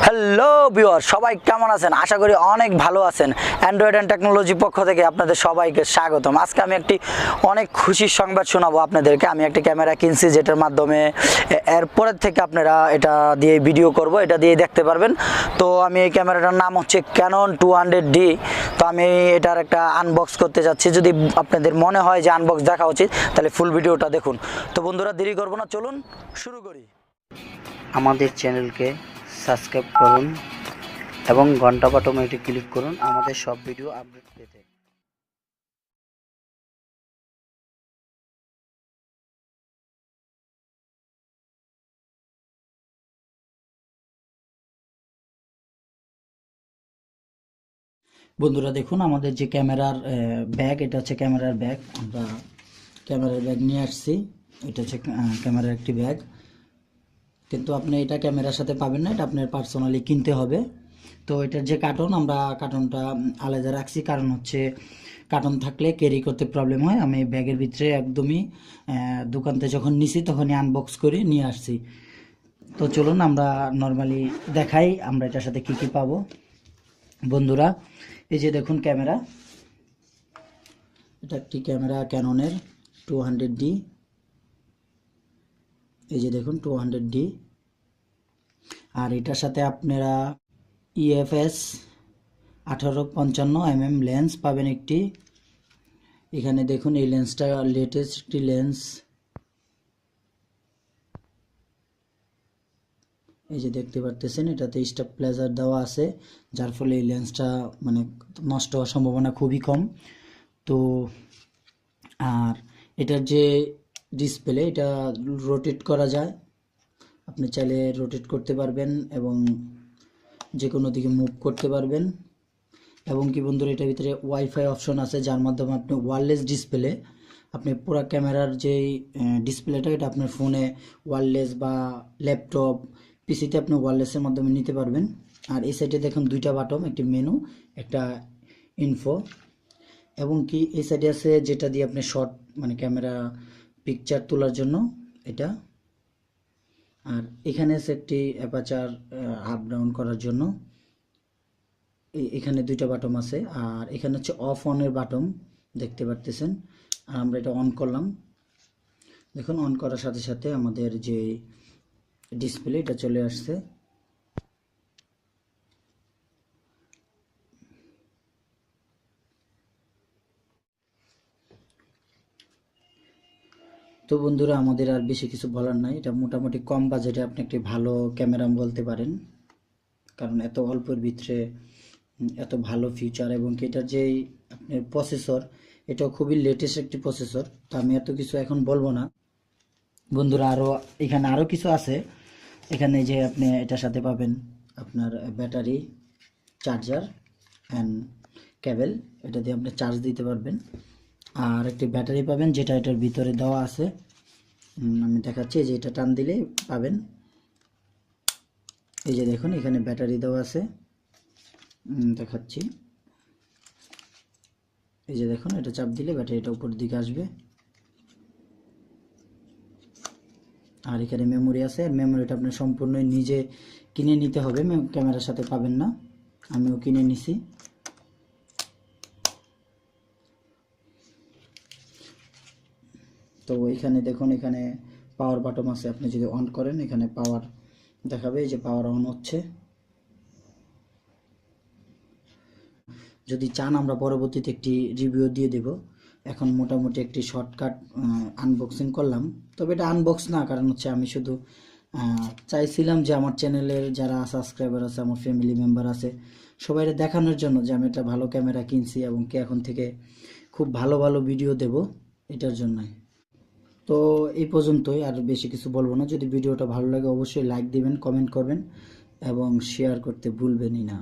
Hello viewer, সবাই কেমন আছেন? আশা করি অনেক ভালো আছেন। অ্যান্ড্রয়েড অ্যান্ড টেকনোলজি পক্ষ থেকে আপনাদের সবাইকে স্বাগতম। আজকে আমি একটি অনেক খুশির সংবাদ শোনাবো আপনাদেরকে। আমি একটি ক্যামেরা কিনছি, যেটার মাধ্যমে এরপরের থেকে আপনারা এটা দিয়ে ভিডিও করব, এটা দিয়ে দেখতে পারবেন। তো আমি এই ক্যামেরাটার নাম হচ্ছে ক্যানন 200D। তো আমি এটার একটা আনবক্স করতে যাচ্ছি। যদি আপনাদের মনে হয় যে আনবক্স দেখা উচিত, তাহলে ফুল ভিডিওটা দেখুন। তো বন্ধুরা, দেরি করবো না, চলুন শুরু করি। আমাদের চ্যানেলকে সাবস্ক্রাইব করুন এবং ঘন্টা বাটনে ক্লিক করুন আমাদের সব ভিডিও আপডেট পেতে। বন্ধুরা দেখুন, আমাদের যে ক্যামেরার ব্যাগ, এটা হচ্ছে ক্যামেরার ব্যাগ। আমরা ক্যামেরার ব্যাগ নিয়ে আসছি। এটা হচ্ছে ক্যামেরার একটি ব্যাগ, কিন্তু আপনি এটা ক্যামেরার সাথে পাবেন না, এটা আপনার পার্সোনালি কিনতে হবে। তো এটার যে কার্টন, আমরা কার্টনটা আলাদা রাখছি, কারণ হচ্ছে কার্টন থাকলে ক্যারি করতে প্রবলেম হয়। আমি ব্যাগের ভিতরে একদমই দোকান থেকে যখন নিছি তখনই আনবক্স করে নিয়ে আসছি। তো চলুন আমরা নর্মালি দেখাই আমরা এটার সাথে কি কি পাবো। বন্ধুরা, এই যে দেখুন ক্যামেরা, এটা একটি ক্যামেরা ক্যাননের 200D। এই যে দেখুন 200D। আর এটার সাথে আপনারা EFS 1855 লেন্স পাবেন একটি। এখানে দেখুন এই লেন্সটা লেটেস্ট একটি লেন্স। এই যে দেখতে পারতেছেন, এটাতে স্টেবিলাইজার দেওয়া আছে, যার ফলে এই লেন্সটা মানে নষ্ট হওয়ার সম্ভাবনা খুবই কম। তো আর এটার যে ডিসপ্লে, এটা রোটেট করা যায়, আপনি চাইলে রোটেট করতে পারবেন এবং যে কোনো দিকে মুভ করতে পারবেন। এবং কি বন্ধুরা, এটার ভিতরে ওয়াইফাই অপশন আছে, যার মাধ্যমে আপনি ওয়্যারলেস ডিসপ্লে, আপনি পুরো ক্যামেরার যেই ডিসপ্লেটা, এটা আপনার ফোনে ওয়্যারলেস বা ল্যাপটপ পিসিতে আপনি ওয়্যারলেসের মাধ্যমে নিতে পারবেন। আর এই সাইডে দেখুন দুইটা বাটন, একটি মেনু, একটা ইনফো। এবং কি এই সাইডে আছে যেটা দিয়ে আপনি শর্ট মানে ক্যামেরা পিকচার তোলার জন্য এটা। আর এখানে আছে একটি অ্যাপারচার আপ ডাউন করার জন্য। এখানে দুইটা বাটন আছে। আর এখানে হচ্ছে অফ অনের বাটন, দেখতে পারতেছেন। আর আমরা এটা অন করলাম, দেখুন অন করার সাথে সাথে আমাদের যে ডিসপ্লে, এটা চলে আসছে। তো বন্ধুরা, আমাদের আর বেশি কিছু বলার নাই। এটা মোটামুটি কম বাজেটে আপনি একটি ভালো ক্যামেরা বলতে পারেন, কারণ এত অল্পের ভিতরে এত ভালো ফিচার। এবং এটার যে আপনার প্রসেসর, এটাও খুবই লেটেস্ট একটি প্রসেসর। তো আমি এত কিছু এখন বলবো না বন্ধুরা। এখানে আরও কিছু আছে। এখানে যে আপনি এটার সাথে পাবেন আপনার ব্যাটারি, চার্জার অ্যান্ড কেবল, এটা দিয়ে আপনি চার্জ দিতে পারবেন। আর একটি ব্যাটারি পাবেন, যেটা এটার ভিতরে দেওয়া আছে। আমি দেখাচ্ছি, যে এটা টান দিলে পাবেন। এই যে দেখুন, এখানে ব্যাটারি দেওয়া আছে, দেখাচ্ছি। এই যে দেখুন, এটা চাপ দিলে ব্যাটারিটা উপর দিকে আসবে। আর এখানে মেমোরি আছে। আর মেমোরিটা আপনি সম্পূর্ণ নিজে কিনে নিতে হবে, ক্যামেরার সাথে পাবেন না। আমিও কিনে নিছি। তো এখানে দেখুন, এখানে পাওয়ার বাটন আছে, আপনি যদি অন করেন এখানে পাওয়ার দেখাবে, এই যে পাওয়ার অন হচ্ছে। যদি চান আমরা পরবর্তীতে একটি রিভিউ দিয়ে দেব। এখন মোটামুটি একটি শর্টকাট আনবক্সিং করলাম। তবে এটা আনবক্স না, কারণ হচ্ছে আমি শুধু চাইছিলাম যে আমার চ্যানেলের যারা সাবস্ক্রাইবার আছে, আমার ফ্যামিলি মেম্বার আছে, সবাই দেখানোর জন্য যে আমি একটা ভালো ক্যামেরা কিনছি এবং কি এখন থেকে খুব ভালো ভালো ভিডিও দেব, এটার জন্যই। তো এই পর্যন্তই, আর বেশি কিছু বলবো না। যদি ভিডিওটা ভালো লাগে অবশ্যই লাইক দিবেন, কমেন্ট করবেন এবং শেয়ার করতে ভুলবেনই না।